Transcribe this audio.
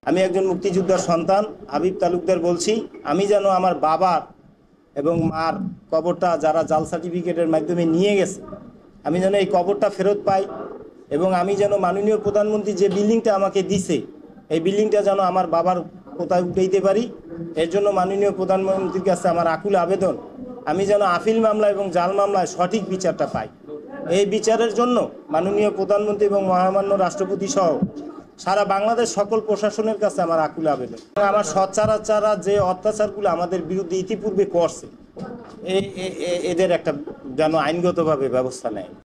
আমি একজন মুক্তিযোদ্ধার সন্তান হাবিব তালুকদার বলছি। আমি যেন আমার বাবার এবং মার কবরটা যারা জাল সার্টিফিকেটের মাধ্যমে নিয়ে গেছে, আমি যেন এই কবরটা ফেরত পাই এবং আমি যেন মাননীয় প্রধানমন্ত্রী যে বিল্ডিংটা আমাকে দিছে এই বিল্ডিংটা যেন আমার বাবার কোথায় উঠাইতে পারি। এর জন্য মাননীয় প্রধানমন্ত্রীর কাছে আমার আকুল আবেদন, আমি যেন আপিল মামলা এবং জাল মামলায় সঠিক বিচারটা পাই। এই বিচারের জন্য মাননীয় প্রধানমন্ত্রী এবং মহামান্য রাষ্ট্রপতি সহ সারা বাংলাদেশ সকল প্রশাসনের কাছে আমার আকুল আবেদন। আমার সচ্চারাচারা যে অত্যাচারগুলো আমাদের বিরুদ্ধে ইতিপূর্বে করছে এদের একটা যেন আইনগতভাবে ব্যবস্থা নেয়।